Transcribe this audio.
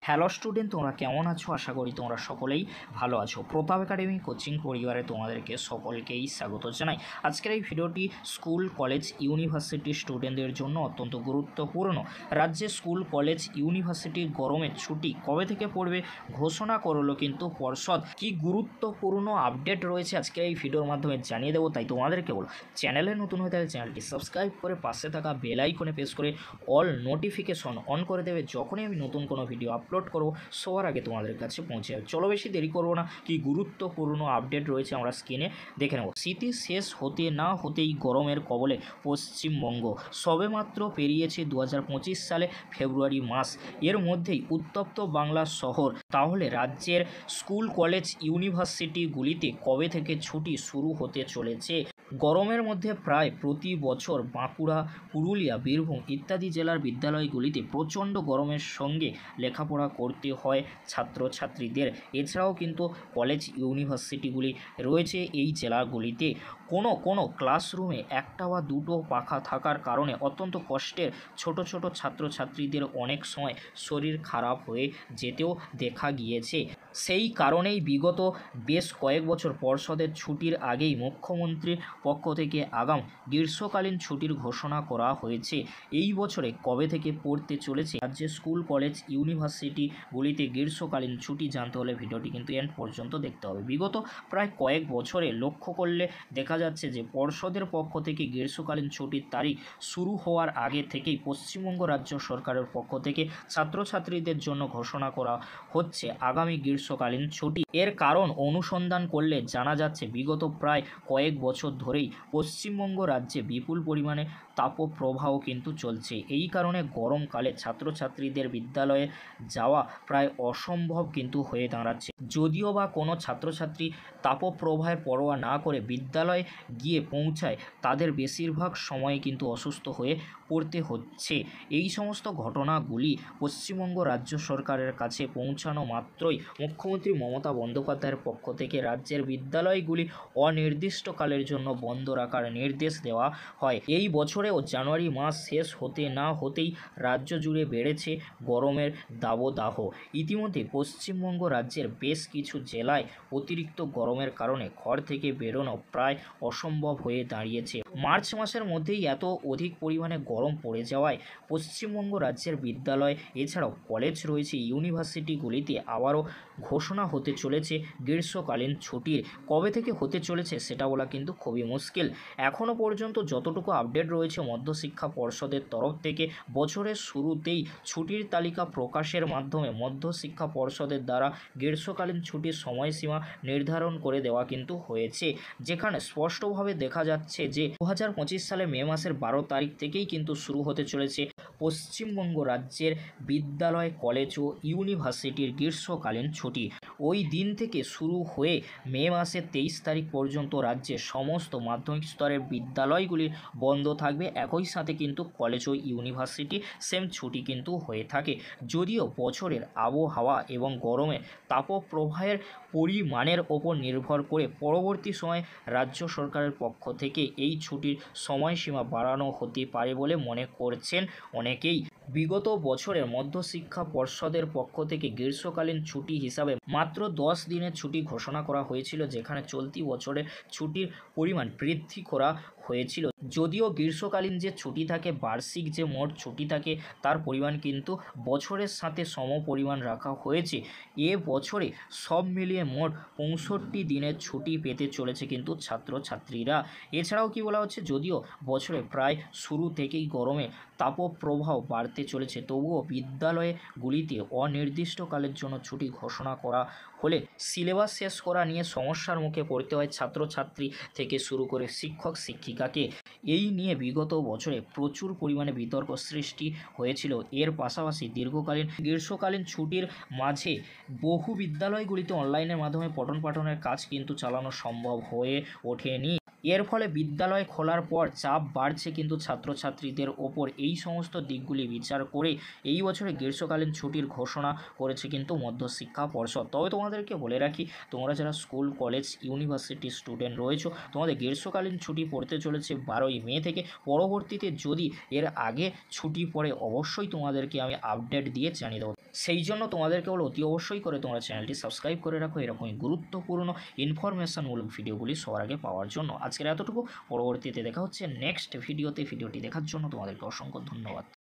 Hello student, তোমরা কেমন আছো? আশা করি তোমরা সকলেই ভালো আছো। প্রতাপ একাডেমি কোচিং পরিবারে তোমাদেরকে সকলকেই স্বাগত জানাই। আজকের এই ভিডিওটি স্কুল, কলেজ, ইউনিভার্সিটি স্টুডেন্টদের জন্য অত্যন্ত গুরুত্বপূর্ণ। রাজ্যে স্কুল, কলেজ, ইউনিভার্সিটি গরমের ছুটি কবে থেকে পড়বে ঘোষণা করলো কিন্তু পর্ষদ। কি গুরুত্বপূর্ণ আপডেট রয়েছে আজকের এই ভিডিওর মাধ্যমে জানিয়ে দেবো। তাই তোমাদেরকে বলো, চ্যানেলে নতুন হয়ে থাকলে চ্যানেলটি সাবস্ক্রাইব করে পাশে থাকা বেল আইকনে প্রেস করে অল নোটিফিকেশন অন করে দেবে। যখনই আমি নতুন কোনো ভিডিও আপলোড করব সবার আগে তোমাদের কাছে পৌঁছে যাবে। চলো বেশি দেরি করব না, কি গুরুত্বপূর্ণ আপডেট রয়েছে আমরা স্ক্রিনে দেখে নেব। শীতে শেষ হতে না হতেই গরমের কবলে পশ্চিমবঙ্গ। সবেমাত্র পেরিয়েছে 2025 সালে ফেব্রুয়ারি মাস, এর মধ্যেই উত্তপ্ত বাংলা শহর। তাহলে রাজ্যের স্কুল, কলেজ, ইউনিভার্সিটিগুলিতে কবে থেকে ছুটি শুরু হতে চলেছে? গরমের মধ্যে প্রায় প্রতি বছর বাঁকুড়া, পুরুলিয়া, বীরভূম ইত্যাদি জেলার বিদ্যালয়গুলিতে প্রচণ্ড গরমের সঙ্গে লেখাপড়া করতে হয় ছাত্রছাত্রীদের। এছাড়াও কিন্তু কলেজ, ইউনিভার্সিটিগুলি রয়েছে এই জেলাগুলিতে। কোনো ক্লাসরুমে একটা বা দুটো পাখা থাকার কারণে অত্যন্ত কষ্টের ছোট ছোট ছাত্রছাত্রীদের অনেক সময় শরীর খারাপ হয়ে যেতেও দেখা গিয়েছে। সেই কারণেই বিগত বেশ কয়েক বছর পর্ষদের ছুটির আগেই মুখ্যমন্ত্রীর পক্ষ থেকে আগাম গ্রীষ্মকালীন ছুটির ঘোষণা করা হয়েছে। এই বছরে কবে থেকে পড়তে চলেছে রাজ্যের স্কুল, কলেজ, ইউনিভার্সিটিগুলিতে গ্রীষ্মকালীন ছুটি জানতে হলে ভিডিওটি কিন্তু এন্ড পর্যন্ত দেখতে হবে। বিগত প্রায় কয়েক বছরে লক্ষ্য করলে দেখা যাচ্ছে যে পর্ষদের পক্ষ থেকে গ্রীষ্মকালীন ছুটির তারিখ শুরু হওয়ার আগে থেকেই পশ্চিমবঙ্গ রাজ্য সরকারের পক্ষ থেকে ছাত্রছাত্রীদের জন্য ঘোষণা করা হচ্ছে আগামী গ্রীষ্মকালীন ছুটি। এর কারণ অনুসন্ধান করলে জানা যাচ্ছে বিগত প্রায় কয়েক বছর ধরেই পশ্চিমবঙ্গ রাজ্যে বিপুল পরিমাণে তাপপ্রবাহ কিন্তু চলছে। এই কারণে গরমকালে ছাত্রছাত্রীদের বিদ্যালয়ে যাওয়া প্রায় অসম্ভব কিন্তু হয়ে দাঁড়াচ্ছে। যদিও বা কোনো ছাত্রছাত্রী তাপপ্রবাহের পরোয়া না করে বিদ্যালয়ে গিয়ে পৌঁছায়, তাদের বেশিরভাগ সময় কিন্তু অসুস্থ হয়ে পড়তে হচ্ছে। এই সমস্ত ঘটনাগুলি পশ্চিমবঙ্গ রাজ্য সরকারের কাছে পৌঁছানো মাত্রই মুখ্যমন্ত্রী মমতা বন্দ্যোপাধ্যায়ের পক্ষ থেকে রাজ্যের বিদ্যালয়গুলি অনির্দিষ্টকালের জন্য বন্ধ রাখার নির্দেশ দেওয়া হয়। এই বছরেও জানুয়ারি মাস শেষ হতে না হতেই রাজ্য জুড়ে বেড়েছে গরমের দাবদাহ। ইতিমধ্যে পশ্চিমবঙ্গ রাজ্যের বেশ কিছু জেলায় অতিরিক্ত গরমের কারণে ঘর থেকে বেরোনো প্রায় অসম্ভব হয়ে দাঁড়িয়েছে। মার্চ মাসের মধ্যেই এত অধিক পরিমাণে গরম পড়ে যাওয়ায় পশ্চিমবঙ্গ রাজ্যের বিদ্যালয় এছাড়াও কলেজ রয়েছে, ইউনিভার্সিটিগুলিতে আবারও ঘোষণা হতে চলেছে গ্রীষ্মকালীন ছুটির। কবে থেকে হতে চলেছে সেটা বলা কিন্তু খুবই মুশকিল। এখনও পর্যন্ত যতটুকু আপডেট রয়েছে মধ্যশিক্ষা পর্ষদের তরফ থেকে বছরের শুরুতেই ছুটির তালিকা প্রকাশের মাধ্যমে মধ্যশিক্ষা পর্ষদের দ্বারা গ্রীষ্মকালীন ছুটির সময়সীমা নির্ধারণ করে দেওয়া কিন্তু হয়েছে, যেখানে স্পষ্টভাবে দেখা যাচ্ছে যে 2025 সালে মে মাসের 12 তারিখ থেকেই কিন্তু শুরু হতে চলেছে পশ্চিমবঙ্গ রাজ্যের বিদ্যালয়, কলেজ ও ইউনিভার্সিটির গ্রীষ্মকালীন ছুটি। ওই দিন থেকে শুরু হয়ে মে মাসের 23 তারিখ পর্যন্ত রাজ্যের সমস্ত মাধ্যমিক স্তরের বিদ্যালয়গুলি বন্ধ থাকবে। একই সাথে কিন্তু কলেজ ও ইউনিভার্সিটি সেম ছুটি কিন্তু হয়ে থাকে। যদিও বছরের আবহাওয়া এবং গরমে তাপপ্রবাহের পরিমাণের ওপর নির্ভর করে পরবর্তী সময়ে রাজ্য সরকারের পক্ষ থেকে এই ছুটির সময়সীমা বাড়ানো হতে পারে বলে মনে করছেন অনেকেই। বিগত বছরের মধ্যশিক্ষা পর্ষদের পক্ষ থেকে গ্রীষ্মকালীন ছুটি হিসাবে মাত্র 10 দিনের ছুটি ঘোষণা করা হয়েছিল, যেখানে চলতি বছরের ছুটির পরিমাণ বৃদ্ধি করা হয়েছিল। যদিও গ্রীষ্মকালীন যে ছুটি থাকে, বার্ষিক যে মোট ছুটি থাকে তার পরিমাণ কিন্তু বছরের সাথে সম পরিমাণ রাখা হয়েছে। এ বছরে সব মিলিয়ে মোট 65 দিনের ছুটি পেতে চলেছে কিন্তু ছাত্রছাত্রীরা। এছাড়াও কি বলা হচ্ছে, যদিও বছরে প্রায় শুরু থেকেই গরমে তাপপ্রবাহ বাড়তে চলেছে, তবুও বিদ্যালয়গুলিতে অনির্দিষ্টকালের জন্য ছুটি ঘোষণা করা হলে সিলেবাস শেষ করা নিয়ে সমস্যার মুখে পড়তে হয় ছাত্রছাত্রী থেকে শুরু করে শিক্ষক শিক্ষিকাকে। এই নিয়ে বিগত বছরে প্রচুর পরিমাণে বিতর্ক সৃষ্টি হয়েছিল। এর পাশাপাশি দীর্ঘকালীন গ্রীষ্মকালীন ছুটির মাঝে বহু বিদ্যালয়গুলিতে অনলাইনের মাধ্যমে পঠন পাঠনের কাজ কিন্তু চালানো সম্ভব হয়ে ওঠেনি। এর ফলে বিদ্যালয় খোলার পর চাপ বাড়ছে কিন্তু ছাত্রছাত্রীদের ওপর। এই সমস্ত দিকগুলি বিচার করে এই বছরে গ্রীষ্মকালীন ছুটির ঘোষণা করেছে কিন্তু মধ্যশিক্ষা পর্ষদ। তবে তোমাদেরকে বলে রাখি, তোমরা যারা স্কুল কলেজ ইউনিভার্সিটি স্টুডেন্ট রয়েছো, তোমাদের গ্রীষ্মকালীন ছুটি পড়তে চলেছে 12ই মে থেকে। পরবর্তীতে যদি এর আগে ছুটি পড়ে অবশ্যই তোমাদেরকে আমি আপডেট দিয়ে জানিয়ে দেবো। সেই জন্য তোমাদেরকে বলো অতি অবশ্যই করে তোমরা চ্যানেলটি সাবস্ক্রাইব করে রাখো এরকমই গুরুত্বপূর্ণ ইনফরমেশনমূলক ভিডিওগুলি সবার আগে পাওয়ার জন্য। আজকের এতটুকু, পরবর্তীতে দেখা হচ্ছে নেক্সট ভিডিওতে। ভিডিওটি দেখার জন্য তোমাদেরকে অসংখ্য ধন্যবাদ।